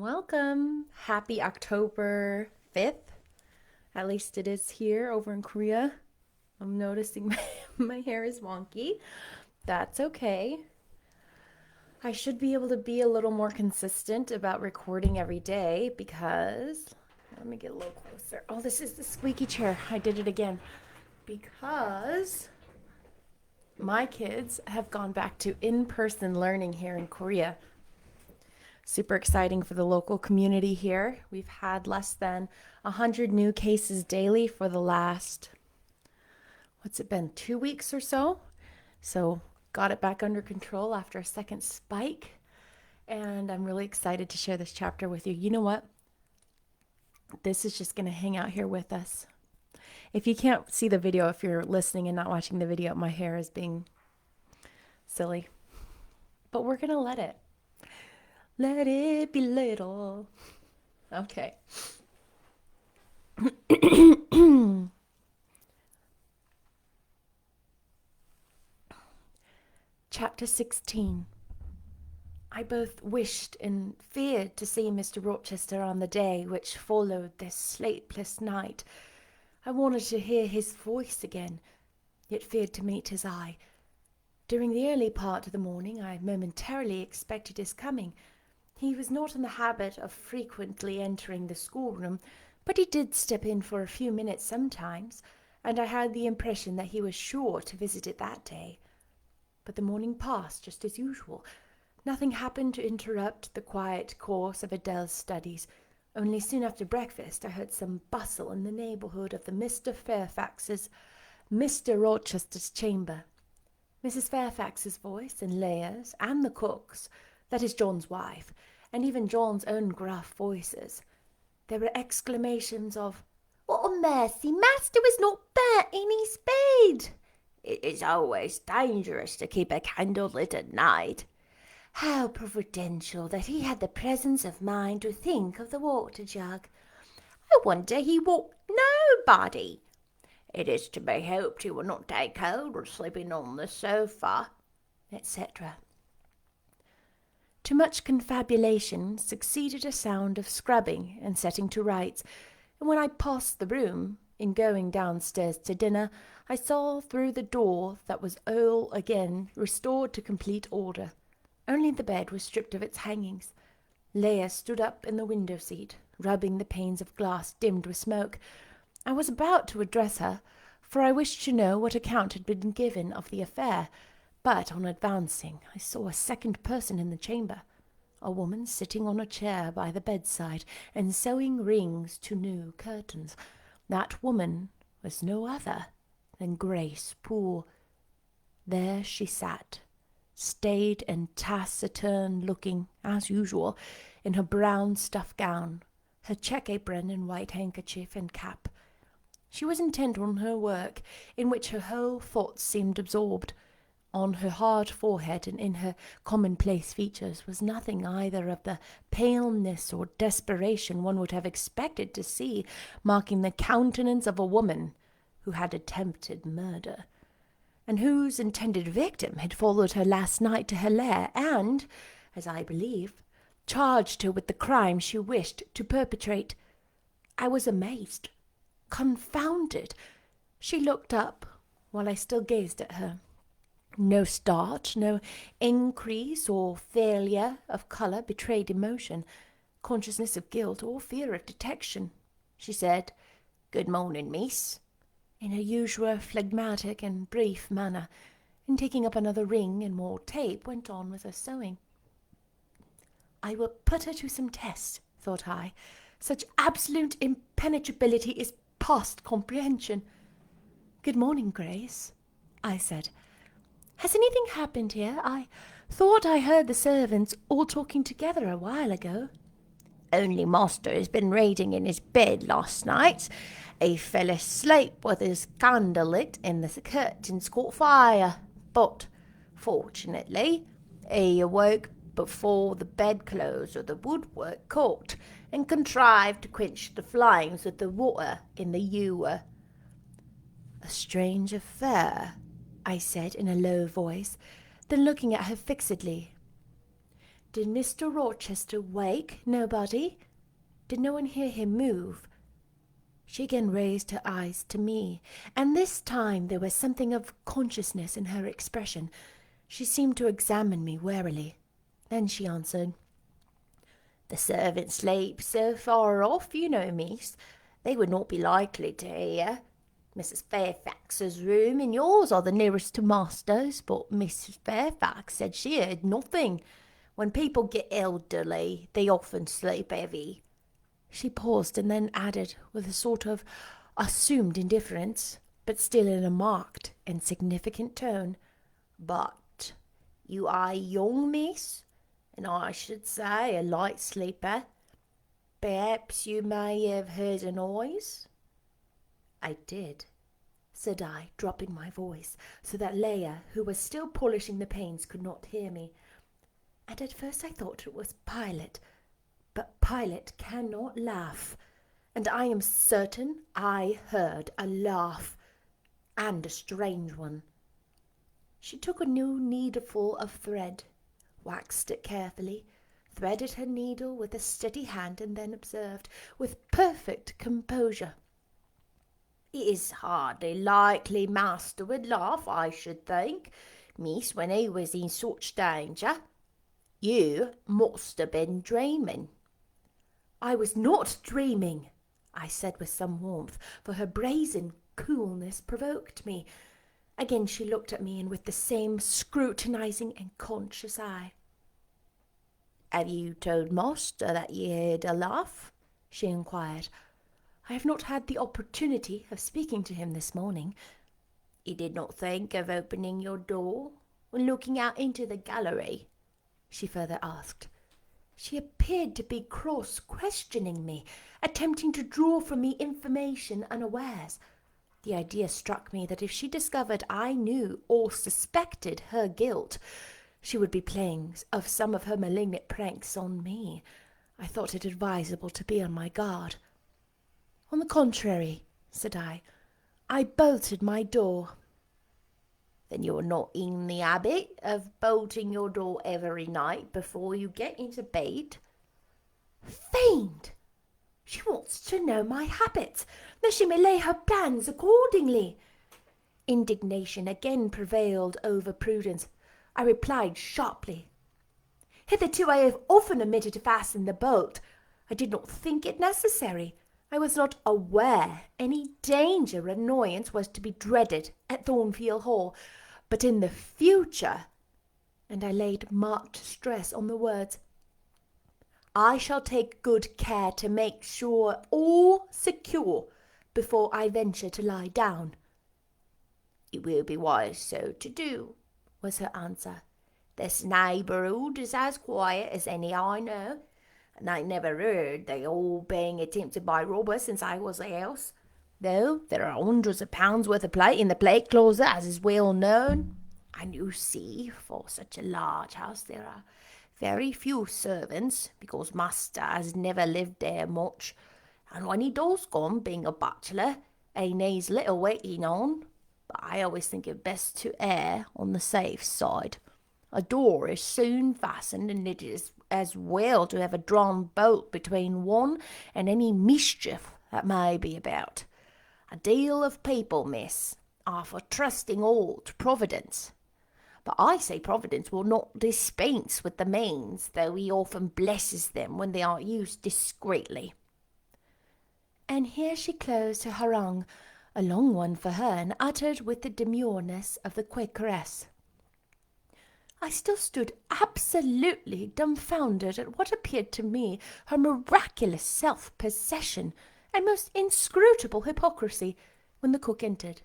Welcome. Happy October 5th. At least it is here over in Korea. I'm noticing my hair is wonky. That's okay. I should be able to be a little more consistent about recording every day because let me get a little closer. Oh, this is the squeaky chair. I did it again. Because my kids have gone back to in-person learning here in Korea. Super exciting for the local community here. We've had less than 100 new cases daily for the last, what's it been, 2 weeks or so? So got it back under control after a second spike. And I'm really excited to share this chapter with you. You know what? This is just going to hang out here with us. If you can't see the video, if you're listening and not watching the video, my hair is being silly. But we're going to let it. Let it be little. Okay. Chapter 16. I both wished and feared to see Mr. Rochester on the day which followed this sleepless night. I wanted to hear his voice again, yet feared to meet his eye. During the early part of the morning I momentarily expected his coming. He was not in the habit of frequently entering the schoolroom, but he did step in for a few minutes sometimes, and I had the impression that he was sure to visit it that day. But the morning passed just as usual. Nothing happened to interrupt the quiet course of Adele's studies. Only soon after breakfast I heard some bustle in the neighbourhood of the Mr. Rochester's chamber. Mrs. Fairfax's voice and Leah's and the cook's, that is John's wife, and even John's own gruff voices. There were exclamations of, "What a mercy, master was not burnt in his bed!" "It is always dangerous to keep a candle lit at night." "How providential that he had the presence of mind to think of the water jug." "I wonder he woke nobody." "It is to be hoped he will not take cold sleeping on the sofa," etc. To much confabulation succeeded a sound of scrubbing and setting to rights, and when I passed the room, in going downstairs to dinner, I saw through the door that was all again restored to complete order. Only the bed was stripped of its hangings. Leah stood up in the window seat, rubbing the panes of glass dimmed with smoke. I was about to address her, for I wished to know what account had been given of the affair, but on advancing I saw a second person in the chamber, a woman sitting on a chair by the bedside and sewing rings to new curtains. That woman was no other than Grace Poole. There she sat, staid and taciturn-looking, as usual, in her brown stuff gown, her check apron and white handkerchief and cap. She was intent on her work, in which her whole thoughts seemed absorbed. On her hard forehead and in her commonplace features was nothing either of the paleness or desperation one would have expected to see marking the countenance of a woman who had attempted murder, and whose intended victim had followed her last night to her lair and, as I believe, charged her with the crime she wished to perpetrate. I was amazed, confounded. She looked up while I still gazed at her. No start, no increase or failure of colour betrayed emotion, consciousness of guilt, or fear of detection. She said, "Good morning, miss," in her usual phlegmatic and brief manner, and taking up another ring and more tape, went on with her sewing. I will put her to some test, thought I. Such absolute impenetrability is past comprehension. "Good morning, Grace," I said. "Has anything happened here? I thought I heard the servants all talking together a while ago." "Only master has been reading in his bed last night. He fell asleep with his candle lit and the curtains caught fire. But, fortunately, he awoke before the bedclothes or the woodwork caught, and contrived to quench the flames with the water in the ewer." "A strange affair," I said in a low voice, then looking at her fixedly. Did Mr. Rochester wake? Nobody? Did no one hear him move? She again raised her eyes to me, and this time there was something of consciousness in her expression. She seemed to examine me warily. Then she answered, "The servants sleep so far off, you know, miss, they would not be likely to hear. Mrs. Fairfax's room and yours are the nearest to master's, but Mrs. Fairfax said she heard nothing. When people get elderly, they often sleep heavy." She paused and then added, with a sort of assumed indifference, but still in a marked and significant tone, "But you are young, miss, and I should say a light sleeper. Perhaps you may have heard a noise?" "I did," said I, dropping my voice, so that Leah, who was still polishing the panes, could not hear me. And at first I thought it was Pilot, but Pilot cannot laugh, and I am certain I heard a laugh, and a strange one. She took a new needleful of thread, waxed it carefully, threaded her needle with a steady hand, and then observed, with perfect composure, "It is hardly likely master would laugh, I should think, miss, when he was in such danger. You must have been dreaming." "I was not dreaming," I said with some warmth, for her brazen coolness provoked me. Again she looked at me, and with the same scrutinizing and conscious eye. "Have you told master that you heard a laugh?" she inquired. "I have not had the opportunity of speaking to him this morning." "You did not think of opening your door and looking out into the gallery?" she further asked. She appeared to be cross-questioning me, attempting to draw from me information unawares. The idea struck me that if she discovered I knew or suspected her guilt, she would be playing of some of her malignant pranks on me. I thought it advisable to be on my guard. "On the contrary," said I bolted my door." "Then you're not in the habit of bolting your door every night before you get into bed?" "Fiend! She wants to know my habits, that she may lay her plans accordingly." Indignation again prevailed over prudence. I replied sharply, "Hitherto I have often omitted to fasten the bolt. I did not think it necessary. I was not aware any danger or annoyance was to be dreaded at Thornfield Hall, but in the future," and I laid marked stress on the words, "I shall take good care to make sure all secure before I venture to lie down." "It will be wise so to do," was her answer. "This neighbourhood is as quiet as any I know, and I never heard they all being attempted by robbers since I was a house, though there are hundreds of pounds worth of plate in the plate closet, as is well known. And you see, for such a large house there are very few servants, because master has never lived there much, and when he does come, being a bachelor, he needs little waiting on. But I always think it best to err on the safe side. A door is soon fastened, and it is as well to have a drawn bolt between one and any mischief that may be about. A deal of people, miss, are for trusting all to Providence. But I say Providence will not dispense with the means, though he often blesses them when they are used discreetly." And here she closed her harangue, a long one for her, and uttered with the demureness of the Quakeress. I still stood absolutely dumbfounded at what appeared to me her miraculous self-possession and most inscrutable hypocrisy, when the cook entered.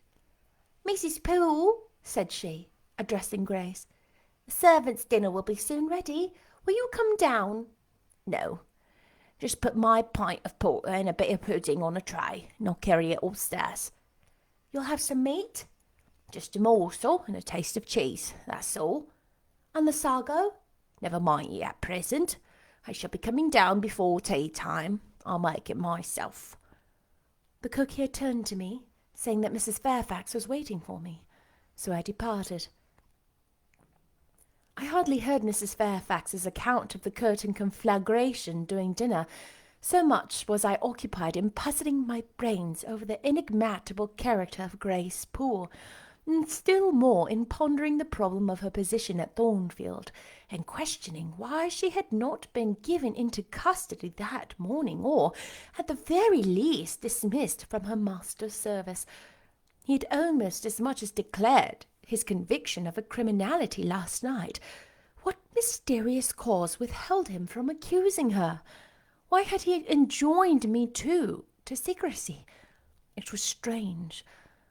"Mrs. Poole," said she, addressing Grace, "the servants' dinner will be soon ready. Will you come down?" "No. Just put my pint of porter and a bit of pudding on a tray, and I'll carry it upstairs." "You'll have some meat?" "Just a morsel and a taste of cheese, that's all." "And the sago?" "Never mind it at present. I shall be coming down before tea time. I'll make it myself." The cook here turned to me, saying that Mrs. Fairfax was waiting for me, so I departed. I hardly heard Mrs. Fairfax's account of the curtain conflagration during dinner, so much was I occupied in puzzling my brains over the enigmatical character of Grace Poole, and still more in pondering the problem of her position at Thornfield, and questioning why she had not been given into custody that morning, or, at the very least, dismissed from her master's service. He had almost as much as declared his conviction of a criminality last night. What mysterious cause withheld him from accusing her? Why had he enjoined me, too, to secrecy? It was strange.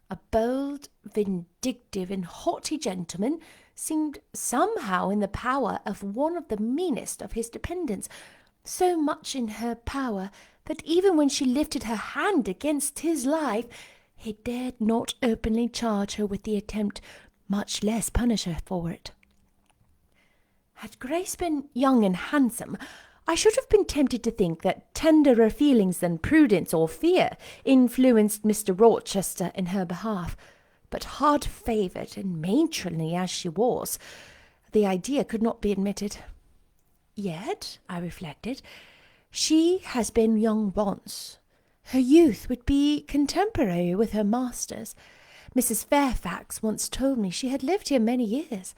A bold, vindictive, and haughty gentleman seemed somehow in the power of one of the meanest of his dependents, so much in her power that even when she lifted her hand against his life, he dared not openly charge her with the attempt, much less punish her for it. Had Grace been young and handsome, I should have been tempted to think that tenderer feelings than prudence or fear influenced Mr. Rochester in her behalf, but hard-favoured and matronly as she was, the idea could not be admitted. Yet, I reflected, she has been young once. Her youth would be contemporary with her master's. Mrs. Fairfax once told me she had lived here many years.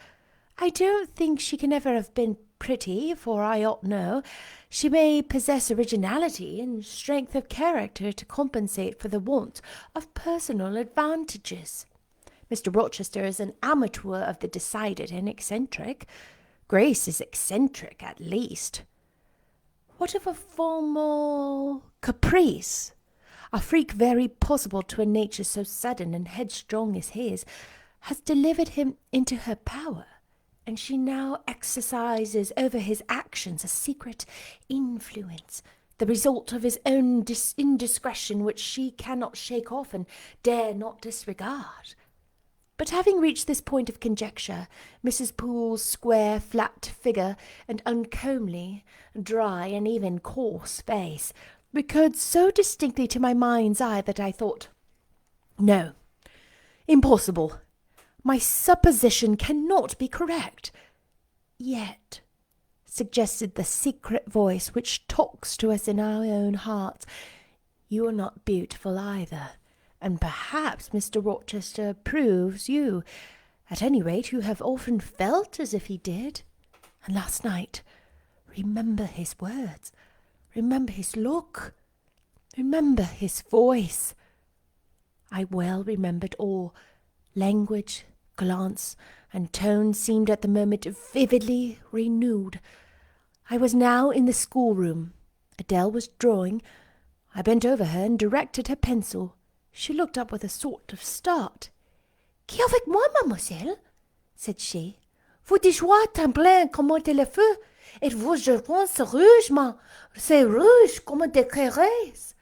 I don't think she can ever have been pretty, for I ought know. She may possess originality and strength of character to compensate for the want of personal advantages. Mr. Rochester is an amateur of the decided and eccentric. Grace is eccentric, at least. What of a formal caprice? A freak very possible to a nature so sudden and headstrong as his has delivered him into her power, and she now exercises over his actions a secret influence, the result of his own indiscretion, which she cannot shake off and dare not disregard. But having reached this point of conjecture, Mrs. Poole's square, flat figure and uncomely, dry, and even coarse face recurred so distinctly to my mind's eye that I thought, "No, impossible. My supposition cannot be correct." "Yet," suggested the secret voice which talks to us in our own hearts, "you are not beautiful either, and perhaps Mr. Rochester approves you. At any rate, you have often felt as if he did. And last night, remember his words, remember his look, remember his voice." I well remembered all. Language, glance, and tone seemed at the moment vividly renewed. I was now in the schoolroom. Adele was drawing. I bent over her and directed her pencil. She looked up with a sort of start. "Qui avec moi, mademoiselle?" said she. "Vous de joie tremblant comme le feu, et vos cheveux rouges, c'est rouge comme des cerezes."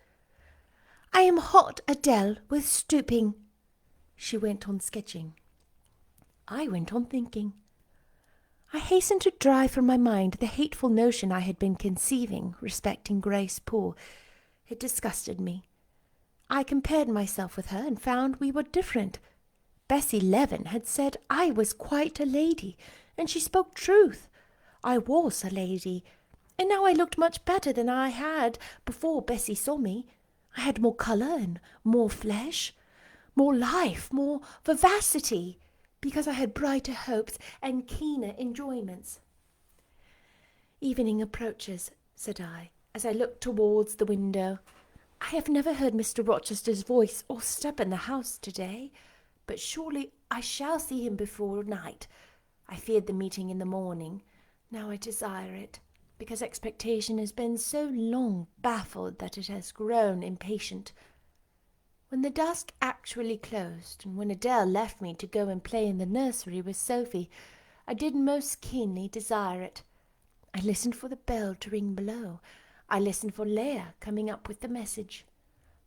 "I am hot, Adele, with stooping." She went on sketching. I went on thinking. I hastened to drive from my mind the hateful notion I had been conceiving respecting Grace Poole. It disgusted me. I compared myself with her and found we were different. Bessie Leaven had said I was quite a lady, and she spoke truth. I was a lady, and now I looked much better than I had before Bessie saw me. I had more colour and more flesh, more life, more vivacity, because I had brighter hopes and keener enjoyments. "Evening approaches," said I, as I looked towards the window. "I have never heard Mr. Rochester's voice or step in the house to-day, but surely I shall see him before night. I feared the meeting in the morning. Now I desire it, because expectation has been so long baffled that it has grown impatient." When the dusk actually closed, and when Adele left me to go and play in the nursery with Sophie, I did most keenly desire it. I listened for the bell to ring below. I listened for Leah coming up with the message.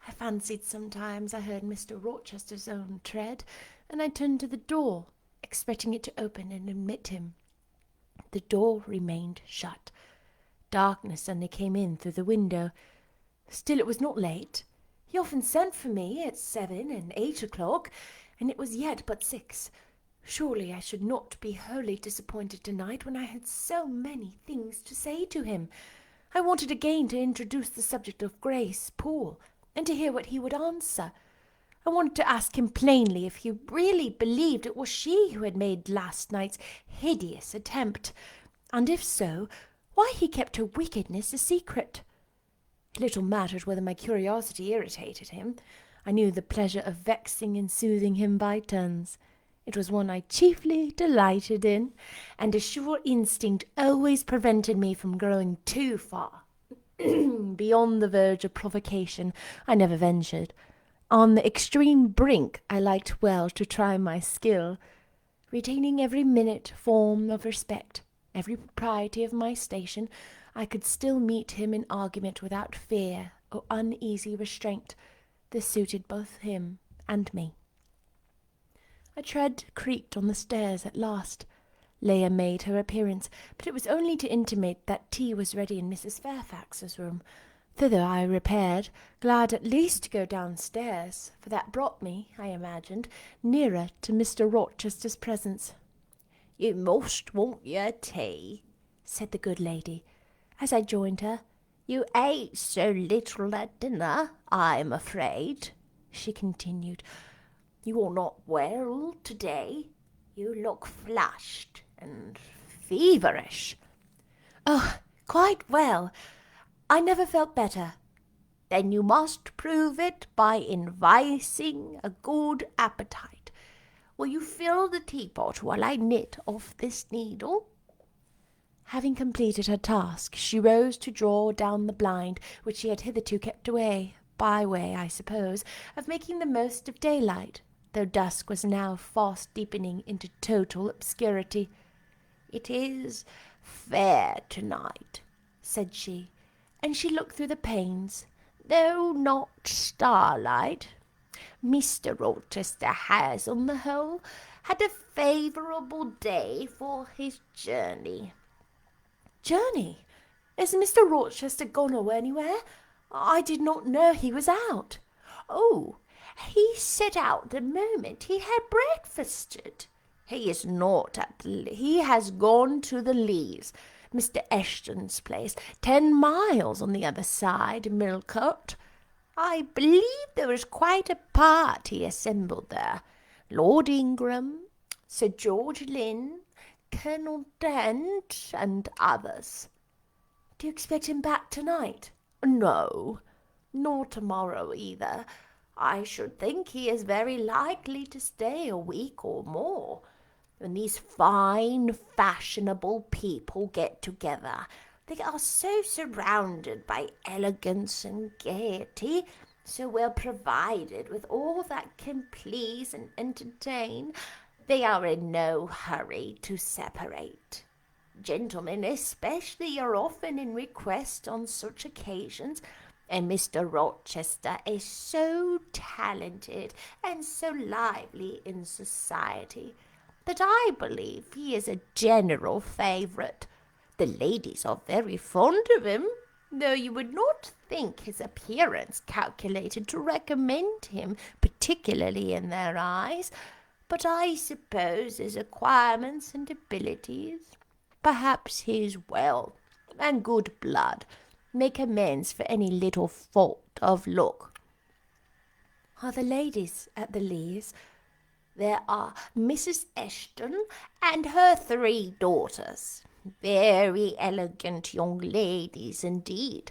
I fancied sometimes I heard Mr. Rochester's own tread, and I turned to the door, expecting it to open and admit him. The door remained shut. Darkness only came in through the window. Still it was not late. He often sent for me at 7 and 8 o'clock, and it was yet but 6. Surely I should not be wholly disappointed tonight when I had so many things to say to him. I wanted again to introduce the subject of Grace Poole, and to hear what he would answer. I wanted to ask him plainly if he really believed it was she who had made last night's hideous attempt, and if so, why he kept her wickedness a secret. It little mattered whether my curiosity irritated him. I knew the pleasure of vexing and soothing him by turns. It was one I chiefly delighted in, and a sure instinct always prevented me from going too far. Beyond the verge of provocation, I never ventured. On the extreme brink, I liked well to try my skill, retaining every minute form of respect, every propriety of my station. I could still meet him in argument without fear or uneasy restraint. This suited both him and me. A tread creaked on the stairs at last. Leah made her appearance, but it was only to intimate that tea was ready in Mrs. Fairfax's room. Thither I repaired, glad at least to go downstairs, for that brought me, I imagined, nearer to Mr. Rochester's presence. "You must want your tea," said the good lady, as I joined her. "You ate so little at dinner, I am afraid," she continued. "You are not well to-day. You look flushed and feverish." "Oh, quite well. I never felt better." "Then you must prove it by inviting a good appetite. Will you fill the teapot while I knit off this needle?" Having completed her task, she rose to draw down the blind, which she had hitherto kept away, by way, I suppose, of making the most of daylight, though dusk was now fast deepening into total obscurity. "It is fair tonight," said she, and she looked through the panes, "though not starlight. Mr. Rochester has, on the whole, had a favourable day for his journey." "Journey? Is Mr. Rochester gone anywhere? I did not know he was out." "Oh, he set out the moment he had breakfasted. He is not he has gone to the Leas, Mr. Eshton's place, 10 miles on the other side, Millcote. I believe there is quite a party assembled there. Lord Ingram, Sir George Lynn, Colonel Dent, and others." "Do you expect him back tonight?" "No, nor tomorrow either. I should think he is very likely to stay a week or more. When these fine, fashionable people get together, they are so surrounded by elegance and gaiety, so well provided with all that can please and entertain, they are in no hurry to separate. Gentlemen especially are often in request on such occasions, and Mr. Rochester is so talented and so lively in society that I believe he is a general favourite. The ladies are very fond of him, though you would not think his appearance calculated to recommend him particularly in their eyes, but I suppose his acquirements and abilities, perhaps his wealth and good blood, make amends for any little fault of look." "Are the ladies at the Leas?" "There are Mrs. Eshton and her 3 daughters, very elegant young ladies indeed,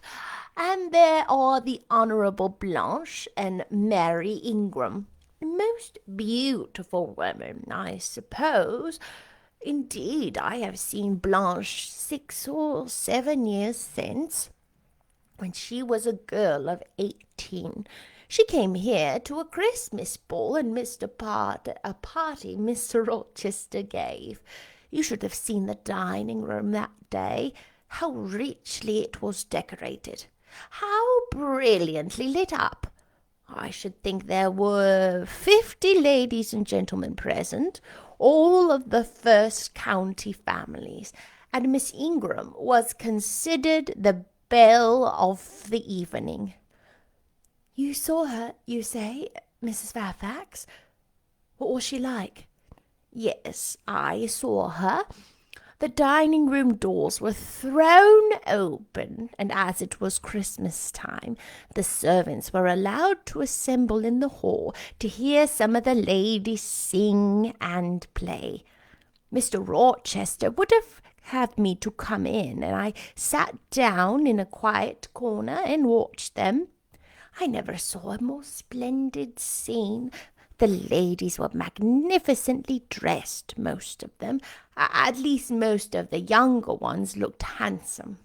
and there are the Honourable Blanche and Mary Ingram, most beautiful women, I suppose. Indeed, I have seen Blanche 6 or 7 years since, when she was a girl of 18. She came here to a Christmas ball and missed a party Mr. Rochester gave. You should have seen the dining room that day. How richly it was decorated! How brilliantly lit up! I should think there were 50 ladies and gentlemen present, all of the first county families, and Miss Ingram was considered the belle of the evening." "You saw her, you say, Mrs. Fairfax? What was she like?" Yes, I saw her. The dining room doors were thrown open, and as it was Christmas time, the servants were allowed to assemble in the hall to hear some of the ladies sing and play. Mr. Rochester would have had me to come in, and I sat down in a quiet corner and watched them. I never saw a more splendid scene. The ladies were magnificently dressed, most of them. At least most of the younger ones looked handsome.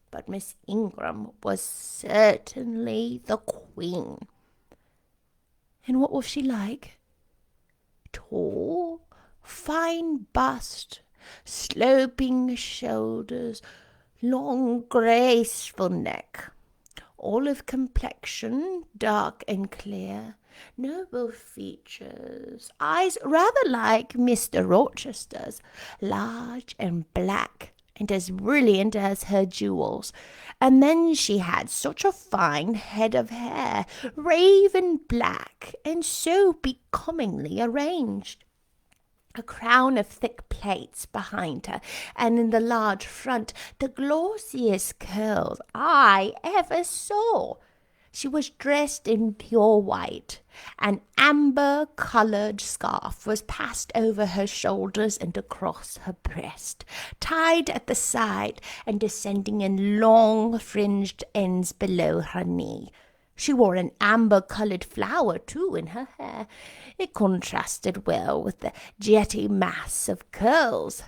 But Miss Ingram was certainly the queen. And what was she like? Tall, fine bust, sloping shoulders, long graceful neck, olive complexion, dark and clear, noble features, eyes rather like Mr. Rochester's, large and black, and as brilliant as her jewels. And then she had such a fine head of hair, raven black, and so becomingly arranged. A crown of thick plaits behind her, and in the large front the glossiest curls I ever saw. She was dressed in pure white. An amber-coloured scarf was passed over her shoulders and across her breast, tied at the side and descending in long fringed ends below her knee. She wore an amber-coloured flower, too, in her hair. It contrasted well with the jetty mass of curls.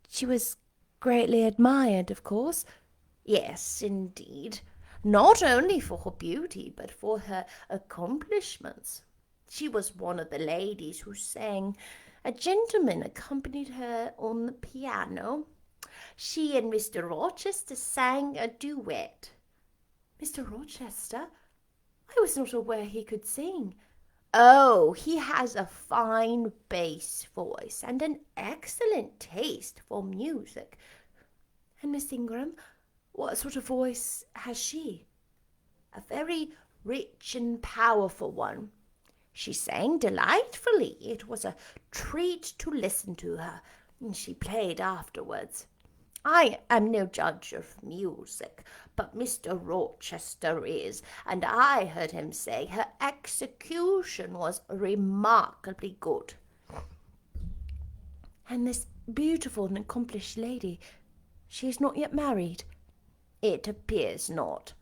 She was greatly admired, of course. Yes, indeed. Not only for her beauty, but for her accomplishments. She was one of the ladies who sang. A gentleman accompanied her on the piano. She and Mr. Rochester sang a duet. Mr. Rochester? I was not aware he could sing. Oh, he has a fine bass voice and an excellent taste for music. And Miss Ingram, what sort of voice has she? A very rich and powerful one. She sang delightfully. It was a treat to listen to her. She played afterwards. I am no judge of music, but Mr. Rochester is, and I heard him say her execution was remarkably good. And this beautiful and accomplished lady, she is not yet married? It appears not.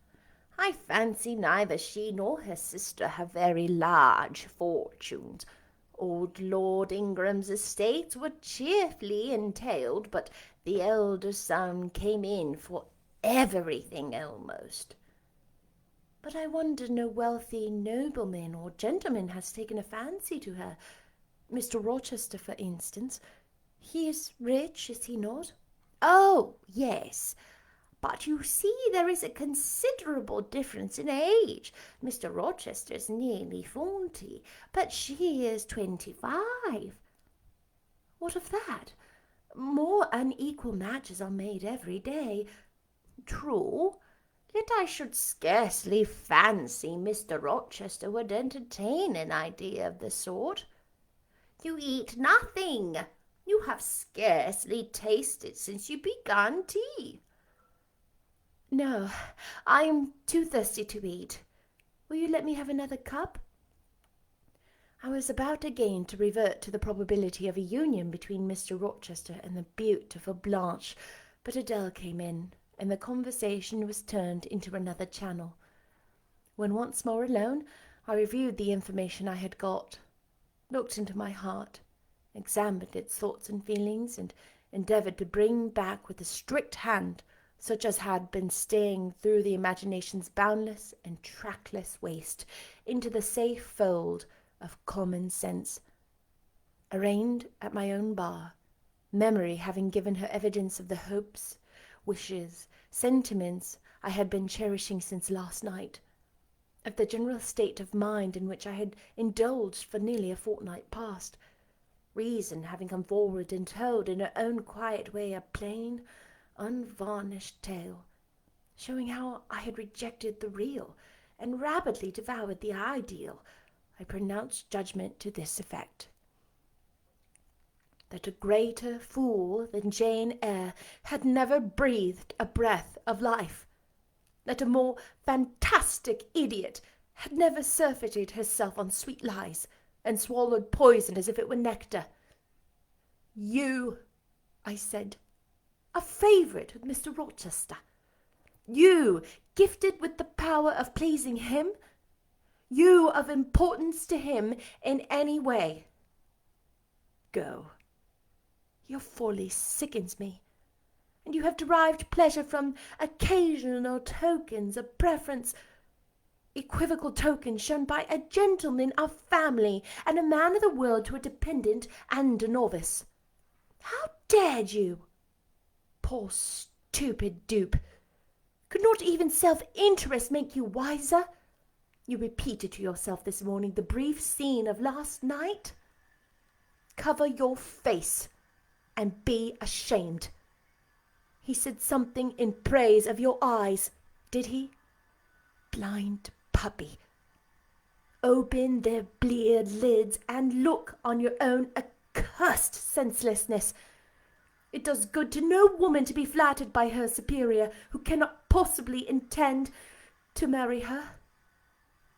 I fancy neither she nor her sister have very large fortunes. Old Lord Ingram's estates were cheerfully entailed, but the elder son came in for everything almost. But I wonder no wealthy nobleman or gentleman has taken a fancy to her. Mr. Rochester, for instance. He is rich, is he not? Oh, yes. But you see there is a considerable difference in age. Mr. Rochester is nearly 40, but she is 25. What of that? More unequal matches are made every day. True, yet I should scarcely fancy Mr. Rochester would entertain an idea of the sort. You eat nothing. You have scarcely tasted since you began tea. No, I am too thirsty to eat. Will you let me have another cup? I was about again to revert to the probability of a union between Mr. Rochester and the beautiful Blanche, but Adele came in, and the conversation was turned into another channel. When once more alone, I reviewed the information I had got, looked into my heart, examined its thoughts and feelings, and endeavoured to bring back with a strict hand such as had been staying through the imagination's boundless and trackless waste into the safe fold of common sense. Arraigned at my own bar, memory having given her evidence of the hopes, wishes, sentiments I had been cherishing since last night, of the general state of mind in which I had indulged for nearly a fortnight past, reason having come forward and told in her own quiet way a plain, unvarnished tale, showing how I had rejected the real and rapidly devoured the ideal, I pronounced judgment to this effect. that a greater fool than Jane Eyre had never breathed a breath of life, that a more fantastic idiot had never surfeited herself on sweet lies and swallowed poison as if it were nectar. You, I said, a favourite with Mr. Rochester. You, gifted with the power of pleasing him. You of importance to him in any way. Go. Your folly sickens me, and you have derived pleasure from occasional tokens of preference, equivocal tokens shown by a gentleman of family and a man of the world to a dependent and a novice. How dared you? Poor stupid dupe! Could not even self-interest make you wiser? You repeated to yourself this morning the brief scene of last night. Cover your face and be ashamed. He said something in praise of your eyes, did he? Blind puppy. Open their bleared lids and look on your own accursed senselessness. It does good to no woman to be flattered by her superior, who cannot possibly intend to marry her.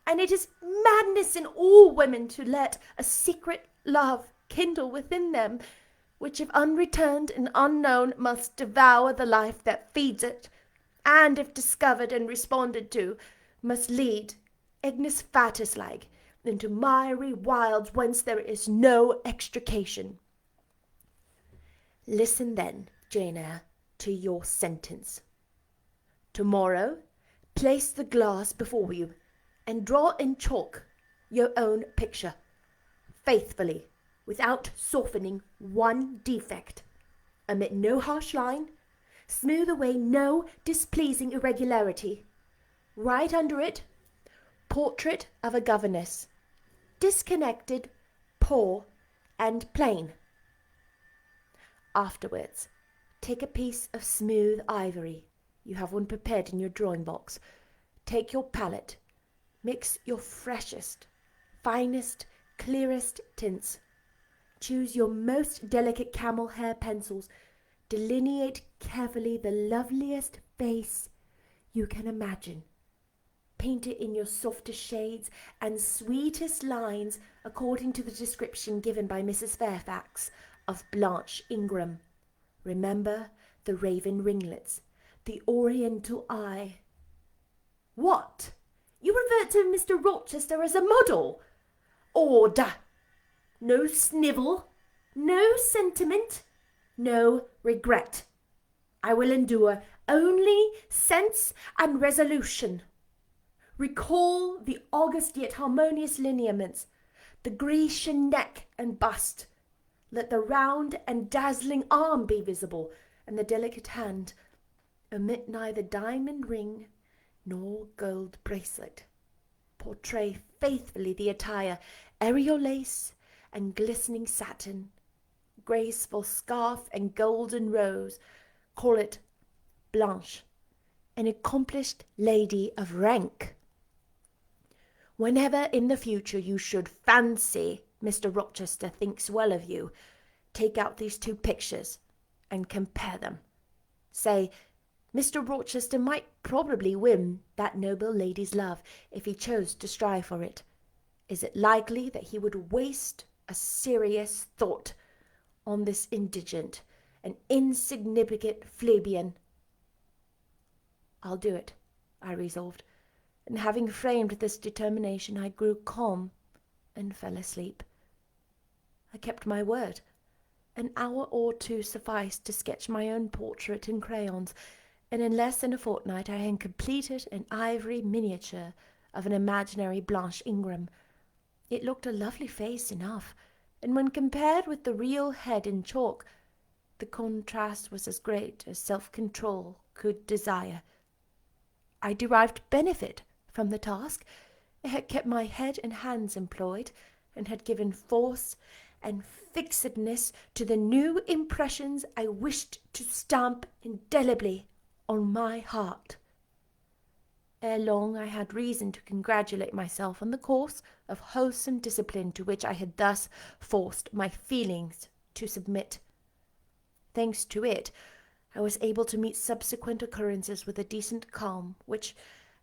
And it is madness in all women to let a secret love kindle within them, which if unreturned and unknown must devour the life that feeds it, and if discovered and responded to, must lead, ignis fatuus-like, into miry wilds whence there is no extrication. Listen then, Jane Eyre, to your sentence. Tomorrow, place the glass before you, and draw in chalk your own picture, faithfully, without softening one defect. Omit no harsh line, smooth away no displeasing irregularity. Write under it, portrait of a governess, disconnected, poor, and plain. Afterwards, take a piece of smooth ivory. You have one prepared in your drawing box. Take your palette, mix your freshest, finest, clearest tints. Choose your most delicate camel hair pencils. Delineate carefully the loveliest face you can imagine. Paint it in your softest shades and sweetest lines according to the description given by Mrs. Fairfax of Blanche Ingram. Remember the raven ringlets, the oriental eye. What? You revert to Mr. Rochester as a model? Order! No snivel, no sentiment, no regret. I will endure only sense and resolution. Recall the august yet harmonious lineaments, the Grecian neck and bust. Let the round and dazzling arm be visible, and the delicate hand. Omit neither diamond ring nor gold bracelet. Portray faithfully the attire, aerial lace and glistening satin, graceful scarf and golden rose. Call it Blanche, an accomplished lady of rank. Whenever in the future you should fancy Mr. Rochester thinks well of you, take out these two pictures and compare them. Say, Mr. Rochester might probably win that noble lady's love if he chose to strive for it. Is it likely that he would waste a serious thought on this indigent and insignificant plebeian? I'll do it, I resolved, and having framed this determination, I grew calm and fell asleep. I kept my word. An hour or two sufficed to sketch my own portrait in crayons, and in less than a fortnight I had completed an ivory miniature of an imaginary Blanche Ingram. It looked a lovely face enough, and when compared with the real head in chalk, the contrast was as great as self-control could desire. I derived benefit from the task. It had kept my head and hands employed, and had given force and fixedness to the new impressions I wished to stamp indelibly on my heart. Ere long I had reason to congratulate myself on the course of wholesome discipline to which I had thus forced my feelings to submit. Thanks to it, I was able to meet subsequent occurrences with a decent calm, which,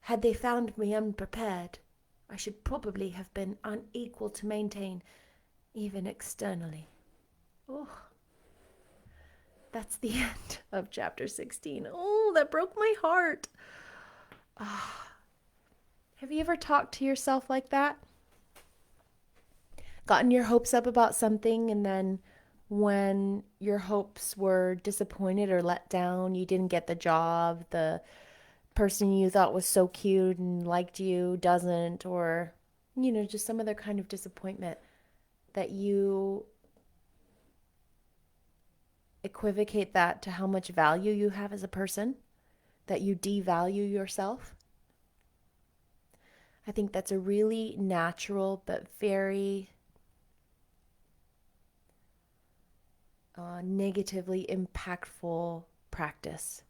had they found me unprepared, I should probably have been unequal to maintain, even externally. Oh, that's the end of chapter 16. Oh, that broke my heart. Ah, have you ever talked to yourself like that? Gotten your hopes up about something, and then when your hopes were disappointed or let down, you didn't get the job, the person you thought was so cute and liked you doesn't, or, just some other kind of disappointment, that you equivocate that to how much value you have as a person, that you devalue yourself. I think that's a really natural but very negatively impactful practice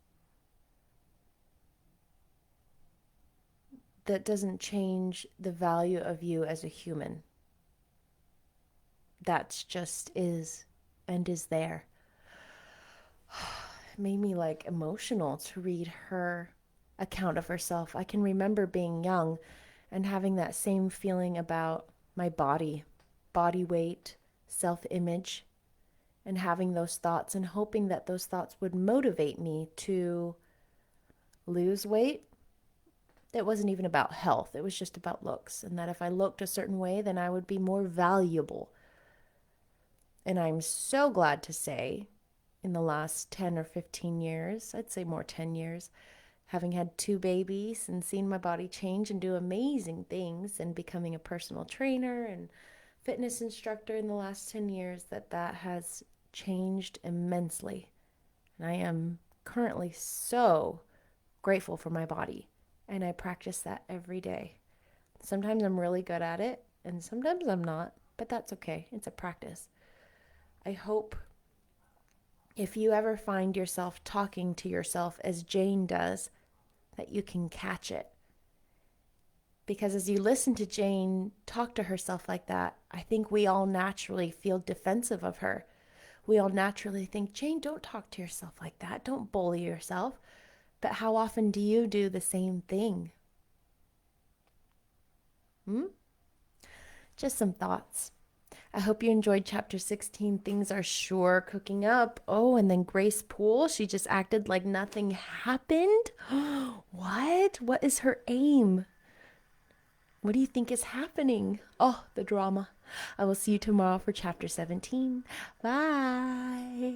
that doesn't change the value of you as a human. That just is and is there. It made me emotional to read her account of herself. I can remember being young and having that same feeling about my body weight, self-image, and having those thoughts and hoping that those thoughts would motivate me to lose weight. It wasn't even about health, it was just about looks, and that if I looked a certain way, then I would be more valuable. And I'm so glad to say, in the last 10 or 15 years, I'd say more 10 years, having had 2 babies and seen my body change and do amazing things, and becoming a personal trainer and fitness instructor in the last 10 years, that has changed immensely. And I am currently so grateful for my body, and I practice that every day. Sometimes I'm really good at it, and sometimes I'm not, but that's okay. It's a practice. I hope if you ever find yourself talking to yourself as Jane does, that you can catch it. Because as you listen to Jane talk to herself like that, I think we all naturally feel defensive of her. We all naturally think, Jane, don't talk to yourself like that. Don't bully yourself. But how often do you do the same thing? Just some thoughts. I hope you enjoyed chapter 16. Things are sure cooking up. Oh, and then Grace Poole, she just acted like nothing happened. What? What is her aim? What do you think is happening? Oh, the drama. I will see you tomorrow for chapter 17. Bye.